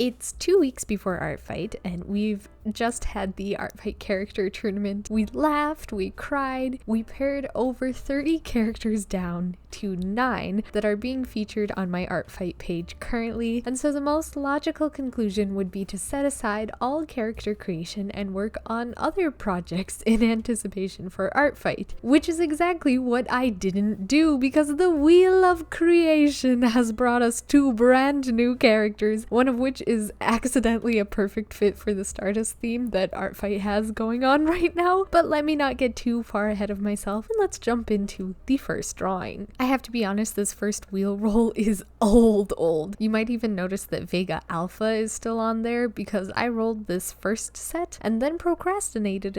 It's 2 weeks before Artfight, and we've just had the Artfight character tournament. We laughed, we cried, we pared over 30 characters down to 9 that are being featured on my Artfight page currently, and so the most logical conclusion would be to set aside all character creation and work on other projects in anticipation for Artfight, which is exactly what I didn't do because the Wheel of Creation has brought us 2 brand new characters, one of which is accidentally a perfect fit for the Stardust theme that Artfight has going on right now. But let me not get too far ahead of myself, and let's jump into the first drawing. I have to be honest, this first wheel roll is old. You might even notice that Vega Alpha is still on there because I rolled this first set and then procrastinated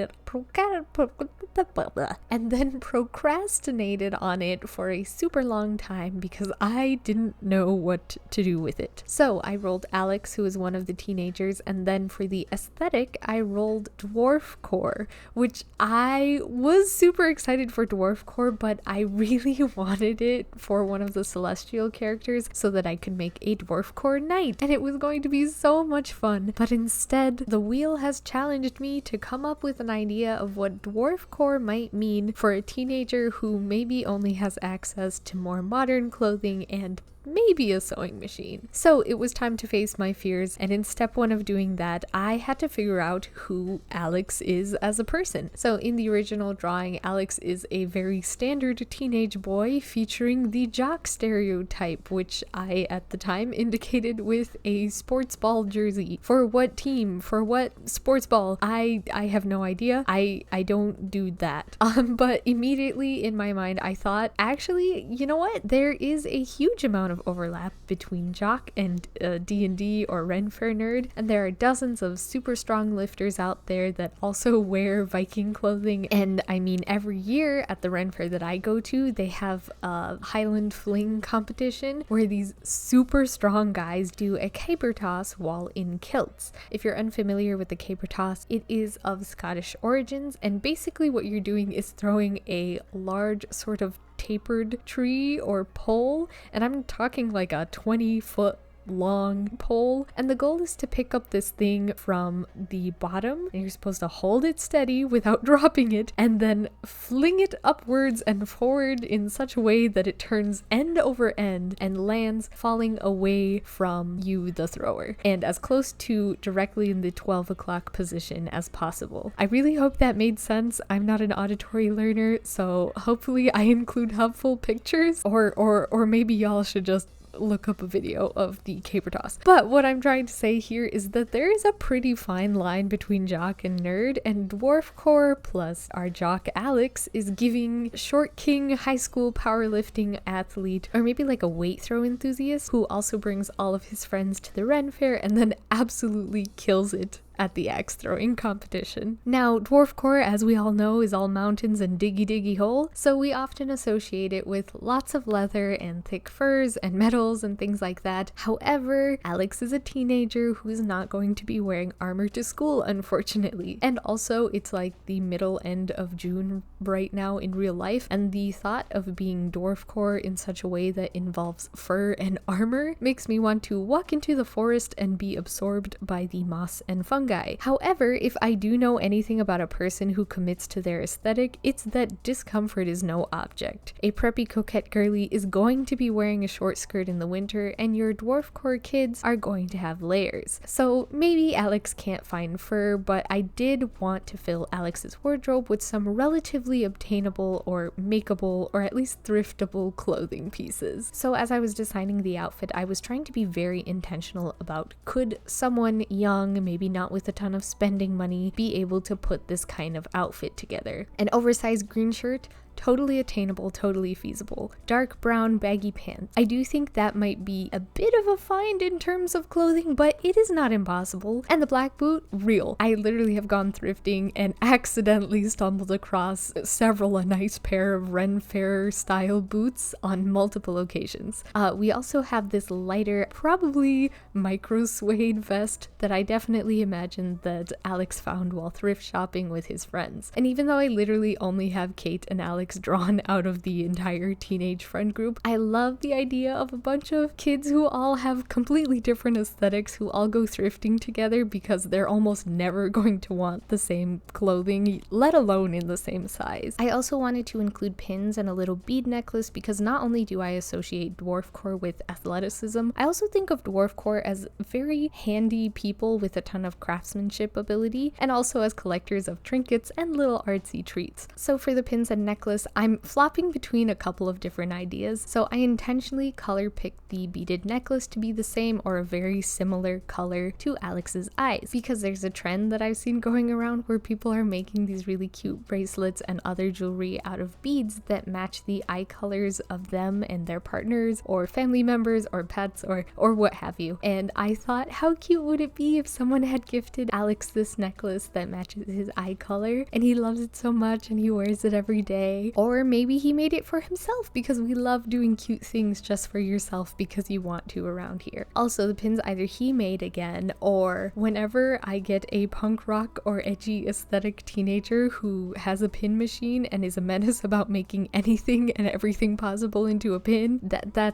on it for a super long time because I didn't know what to do with it. So I rolled Alex, who is one of the teenagers, and then for the aesthetic I rolled Dwarf Core, which I was super excited for Dwarf Core, but I really wanted it for one of the Celestial characters so that I could make a Dwarf Core Knight, and it was going to be so much fun. But instead, the wheel has challenged me to come up with an idea of what Dwarf Core might mean for a teenager who maybe only has access to more modern clothing and maybe a sewing machine. So it was time to face my fears, and in step 1 of doing that, I had to figure out who Alex is as a person. So in the original drawing, Alex is a very standard teenage boy featuring the jock stereotype, which I at the time indicated with a sports ball jersey. For what team? For what sports ball? I have no idea. I don't do that. But immediately in my mind, I thought, actually, you know what? There is a huge amount of overlap between jock and D&D or Ren Fair nerd, and there are dozens of super strong lifters out there that also wear Viking clothing. And I mean, every year at the Ren Fair that I go to, they have a Highland Fling competition where these super strong guys do a caper toss while in kilts. If you're unfamiliar with the caper toss, it is of Scottish origins, and basically what you're doing is throwing a large sort of tapered tree or pole, and I'm talking like a 20-foot long pole, and the goal is to pick up this thing from the bottom, and you're supposed to hold it steady without dropping it and then fling it upwards and forward in such a way that it turns end over end and lands falling away from you, the thrower, and as close to directly in the 12 o'clock position as possible. I really hope that made sense. I'm not an auditory learner, so hopefully I include helpful pictures, or maybe y'all should just look up a video of the caper toss. But what I'm trying to say here is that there is a pretty fine line between jock and nerd, and Dwarf Core plus our jock Alex is giving short king high school powerlifting athlete, or maybe like a weight throw enthusiast, who also brings all of his friends to the Ren Fair and then absolutely kills it at the axe throwing competition. Now, Dwarf Core, as we all know, is all mountains and diggy hole, so we often associate it with lots of leather and thick furs and metals and things like that. However, Alex is a teenager who's not going to be wearing armor to school, unfortunately. And also, it's like the middle end of June right now in real life, and the thought of being Dwarf Core in such a way that involves fur and armor makes me want to walk into the forest and be absorbed by the moss and fungi. However, if I do know anything about a person who commits to their aesthetic, it's that discomfort is no object. A preppy coquette girly is going to be wearing a short skirt in the winter, and your Dwarf Core kids are going to have layers. So maybe Alex can't find fur, but I did want to fill Alex's wardrobe with some relatively obtainable or makeable or at least thriftable clothing pieces. So as I was designing the outfit, I was trying to be very intentional about, could someone young, maybe not with a ton of spending money, be able to put this kind of outfit together? An oversized green shirt, totally attainable, totally feasible. Dark brown baggy pants. I do think that might be a bit of a find in terms of clothing, but it is not impossible. And the black boot, real. I literally have gone thrifting and accidentally stumbled across a nice pair of Ren Fair style boots on multiple occasions. We also have this lighter, probably micro suede vest that I definitely imagine that Alex found while thrift shopping with his friends. And even though I literally only have Kate and Alex Alex drawn out of the entire teenage friend group. I love the idea of a bunch of kids who all have completely different aesthetics, who all go thrifting together because they're almost never going to want the same clothing, let alone in the same size. I also wanted to include pins and a little bead necklace because not only do I associate dwarfcore with athleticism, I also think of dwarfcore as very handy people with a ton of craftsmanship ability, and also as collectors of trinkets and little artsy treats. So for the pins and necklace, I'm flopping between a couple of different ideas. So I intentionally color picked the beaded necklace to be the same or a very similar color to Alex's eyes, because there's a trend that I've seen going around where people are making these really cute bracelets and other jewelry out of beads that match the eye colors of them and their partners or family members or pets or what have you. And I thought, how cute would it be if someone had gifted Alex this necklace that matches his eye color and he loves it so much and he wears it every day? Or maybe he made it for himself, because we love doing cute things just for yourself because you want to around here. Also, the pins either he made again, or whenever I get a punk rock or edgy aesthetic teenager who has a pin machine and is a menace about making anything and everything possible into a pin,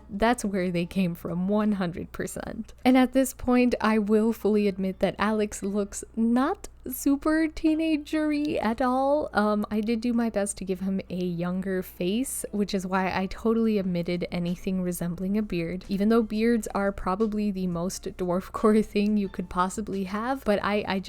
that's where they came from 100%. And at this point, I will fully admit that Alex looks not super teenagery at all. I did do my best to give him a younger face, which is why I totally omitted anything resembling a beard, even though beards are probably the most dwarfcore thing you could possibly have. But I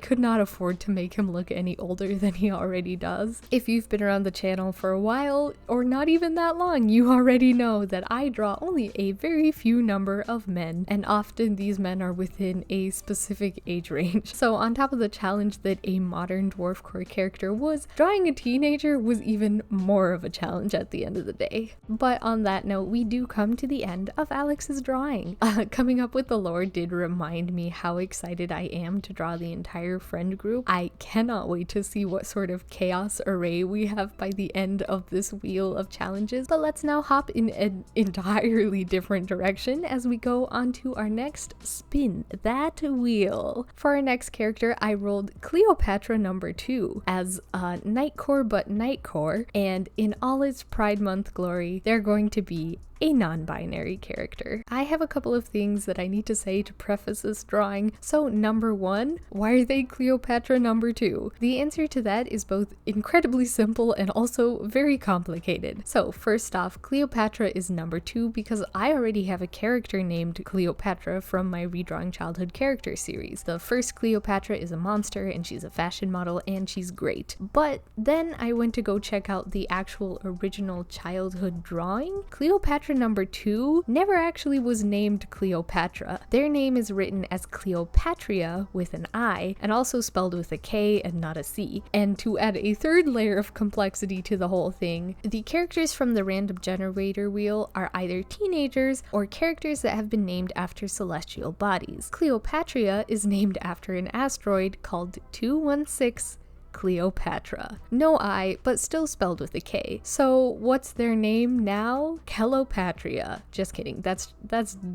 could not afford to make him look any older than he already does. If you've been around the channel for a while, or not even that long, you already know that I draw only a very few number of men, and often these men are within a specific age range. So on top of the challenge that a modern dwarfcore character was, drawing a teenager was even more of a challenge at the end of the day. But on that note, we do come to the end of Alex's drawing. Coming up with the lore did remind me how excited I am to draw the entire friend group. I cannot wait to see what sort of chaos array we have by the end of this wheel of challenges. But let's now hop in an entirely different direction as we go on to our next spin that wheel. For our next character, I rolled Cleopatra number 2 as Nightcore but Nightcore, and in all its Pride Month glory, they're going to be a non-binary character. I have a couple of things that I need to say to preface this drawing. So number 1, why are they Cleopatra number 2? The answer to that is both incredibly simple and also very complicated. So first off, Cleopatra is number 2 because I already have a character named Cleopatra from my Redrawing Childhood Character series. The first Cleopatra is a monster and she's a fashion model and she's great. But then I went to go check out the actual original childhood drawing. Cleopatra number 2 never actually was named Cleopatra. Their name is written as Cleopatria with an I, and also spelled with a K and not a C. And to add a third layer of complexity to the whole thing, the characters from the random generator wheel are either teenagers or characters that have been named after celestial bodies. Cleopatria is named after an asteroid called 216 Cleopatra. No I, but still spelled with a K. So what's their name now? Kelopatria. Just kidding. That's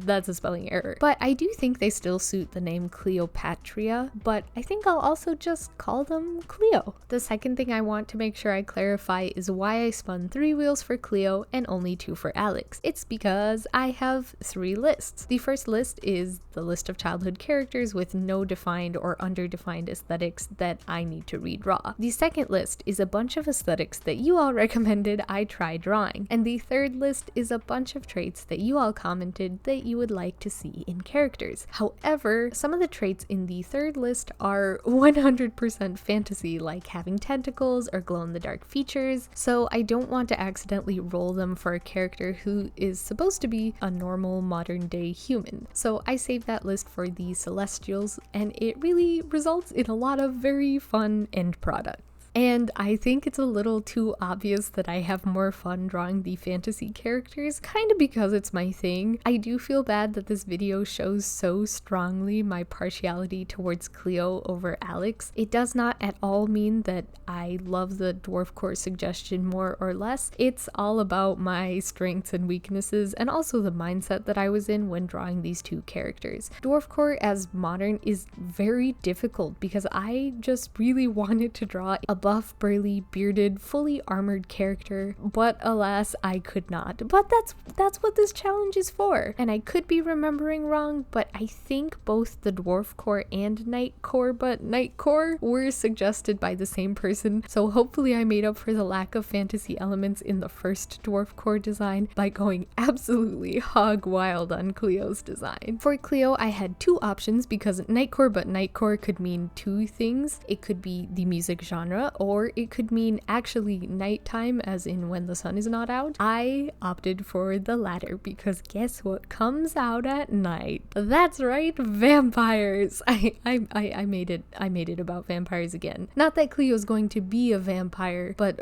a spelling error. But I do think they still suit the name Cleopatria, but I think I'll also just call them Kleo. The second thing I want to make sure I clarify is why I spun 3 wheels for Kleo and only 2 for Alex. It's because I have 3 lists. The first list is the list of childhood characters with no defined or underdefined aesthetics that I need to redraw. The second list is a bunch of aesthetics that you all recommended I try drawing. And the third list is a bunch of traits that you all commented that you would like to see in characters. However, some of the traits in the third list are 100% fantasy, like having tentacles or glow-in-the-dark features, so I don't want to accidentally roll them for a character who is supposed to be a normal modern-day human. So I saved that list for the Celestials, and it really results in a lot of very fun end products. And I think it's a little too obvious that I have more fun drawing the fantasy characters, kind of because it's my thing. I do feel bad that this video shows so strongly my partiality towards Kleo over Alex. It does not at all mean that I love the dwarfcore suggestion more or less. It's all about my strengths and weaknesses, and also the mindset that I was in when drawing these 2 characters. Dwarfcore as modern is very difficult because I just really wanted to draw a buff, burly, bearded, fully armored character, but alas, I could not. But that's what this challenge is for. And I could be remembering wrong, but I think both the Dwarf Core and Knight Core, but Knight Core were suggested by the same person, so hopefully I made up for the lack of fantasy elements in the first Dwarf Core design by going absolutely hog wild on Kleo's design. For Kleo, I had two options because Knight Core but Knight Core could mean two things. It could be the music genre, or it could mean actually nighttime, as in when the sun is not out. I opted for the latter because guess what comes out at night? That's right, vampires. I made it about vampires again. Not that Kleo's going to be a vampire, but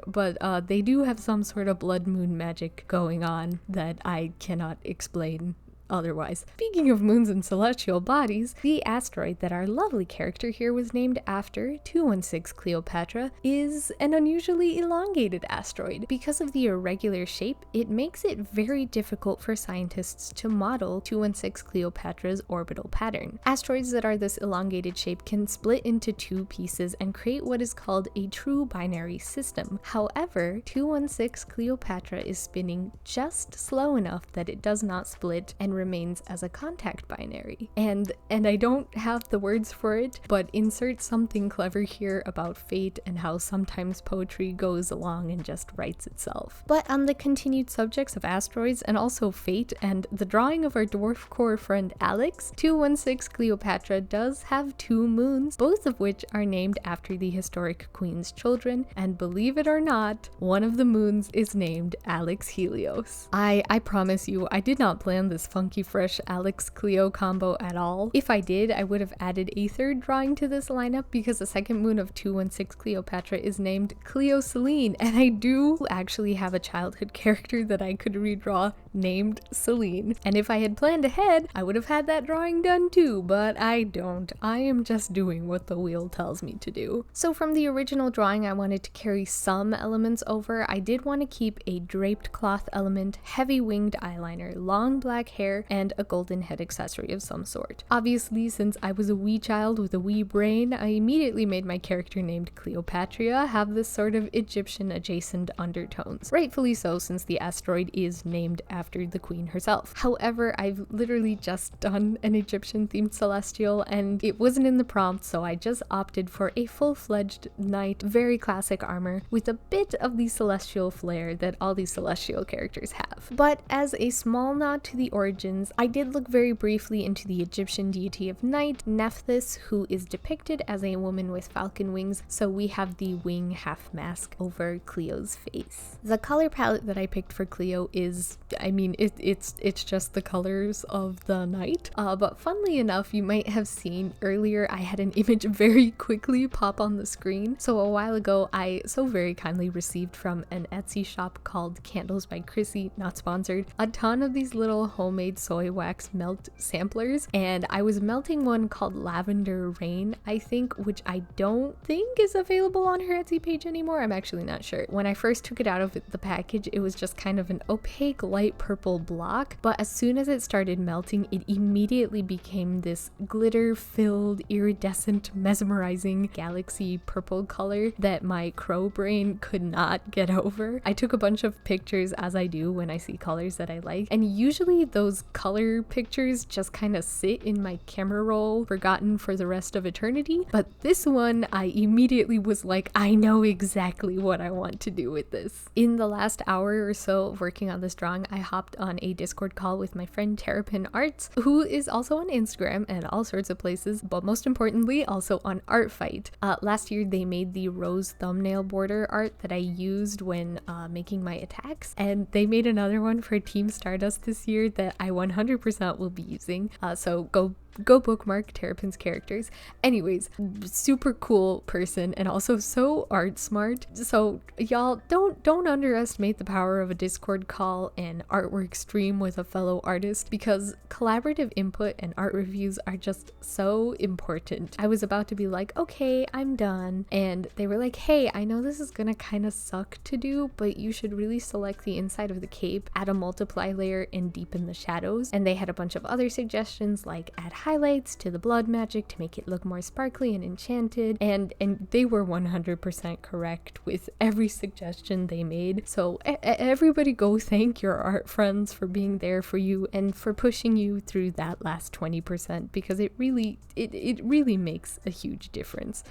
they do have some sort of blood moon magic going on that I cannot explain otherwise. Speaking of moons and celestial bodies, the asteroid that our lovely character here was named after, 216 Cleopatra, is an unusually elongated asteroid. Because of the irregular shape, it makes it very difficult for scientists to model 216 Cleopatra's orbital pattern. Asteroids that are this elongated shape can split into two pieces and create what is called a true binary system. However, 216 Cleopatra is spinning just slow enough that it does not split and remains as a contact binary. And I don't have the words for it, but insert something clever here about fate and how sometimes poetry goes along and just writes itself. But on the continued subjects of asteroids and also fate and the drawing of our Dwarf Core friend Alex, 216 Cleopatra does have two moons, both of which are named after the historic queen's children, and believe it or not, one of the moons is named Alex Helios. I promise you, I did not plan this funky fresh Alex Kleo combo at all. If I did, I would have added a third drawing to this lineup because the second moon of 216 Cleopatra is named Cleo Celine, and I do actually have a childhood character that I could redraw named Celine. And if I had planned ahead, I would have had that drawing done too, but I don't. I am just doing what the wheel tells me to do. So from the original drawing, I wanted to carry some elements over. I did want to keep a draped cloth element, heavy winged eyeliner, long black hair, and a golden head accessory of some sort. Obviously, since I was a wee child with a wee brain, I immediately made my character named Cleopatra have this sort of Egyptian adjacent undertones. Rightfully so, since the asteroid is named after the queen herself. However, I've literally just done an Egyptian themed celestial and it wasn't in the prompt, so I just opted for a full-fledged knight, very classic armor with a bit of the celestial flair that all these celestial characters have. But as a small nod to the origin, I did look very briefly into the Egyptian deity of night, Nephthys, who is depicted as a woman with falcon wings, so we have the wing half mask over Kleo's face. The color palette that I picked for Kleo is, I mean, it's just the colors of the night, but funnily enough, you might have seen earlier I had an image very quickly pop on the screen. So a while ago, I so very kindly received from an Etsy shop called Candles by Chrissy, not sponsored, a ton of these little homemade soy wax melt samplers, and I was melting one called Lavender Rain, I think, which I don't think is available on her Etsy page anymore. I'm actually not sure. When I first took it out of the package, it was just kind of an opaque light purple block, but as soon as it started melting, it immediately became this glitter-filled, iridescent, mesmerizing galaxy purple color that my crow brain could not get over. I took a bunch of pictures, as I do when I see colors that I like, and usually those color pictures just kind of sit in my camera roll, forgotten for the rest of eternity. But this one, I immediately was like, I know exactly what I want to do with this. In the last hour or so of working on this drawing, I hopped on a Discord call with my friend Terrapin Arts, who is also on Instagram and all sorts of places, but most importantly, also on Artfight. Last year, they made the rose thumbnail border art that I used when making my attacks, and they made another one for Team Stardust this year that I 100% will be using, so go bookmark Terrapin's characters. Anyways, super cool person and also so art smart. So y'all don't underestimate the power of a Discord call and artwork stream with a fellow artist, because collaborative input and art reviews are just so important. I was about to be like, okay, I'm done, and they were like, hey, I know this is gonna kind of suck to do, but you should really select the inside of the cape, add a multiply layer, and deepen the shadows. And they had a bunch of other suggestions like add highlights to the blood magic to make it look more sparkly and enchanted, and they were 100% correct with every suggestion they made. So everybody go thank your art friends for being there for you and for pushing you through that last 20%, because it really makes a huge difference.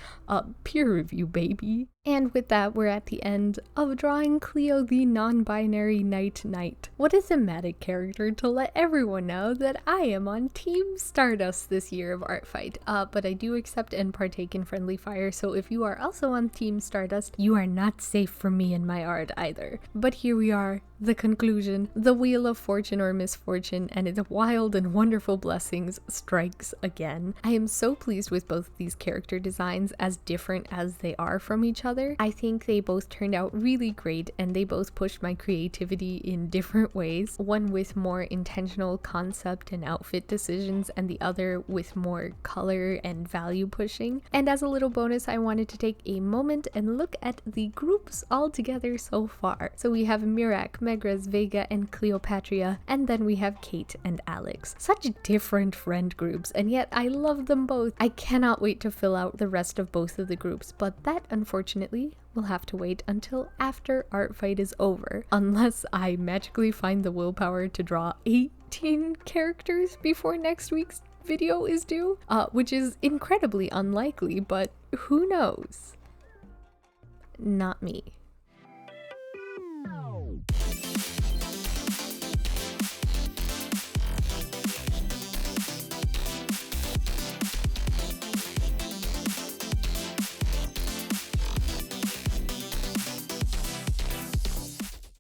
Peer review, baby. And with that, we're at the end of drawing Kleo the non-binary Knight. What a thematic character to let everyone know that I am on Team Stardust this year of Artfight. But I do accept and partake in friendly fire, so if you are also on Team Stardust, you are not safe from me and my art either. But here we are, the conclusion. The wheel of fortune or misfortune and its wild and wonderful blessings strikes again. I am so pleased with both of these character designs, as different as they are from each other. I think they both turned out really great, and they both pushed my creativity in different ways. One with more intentional concept and outfit decisions, and the other with more color and value pushing. And as a little bonus, I wanted to take a moment and look at the groups all together so far. So we have Mirak, Megras, Vega, and Cleopatra, and then we have Kate and Alex. Such different friend groups, and yet I love them both. I cannot wait to fill out the rest of both of the groups, but that unfortunately we'll have to wait until after Artfight is over, unless I magically find the willpower to draw 18 characters before next week's video is due, which is incredibly unlikely, but who knows? Not me.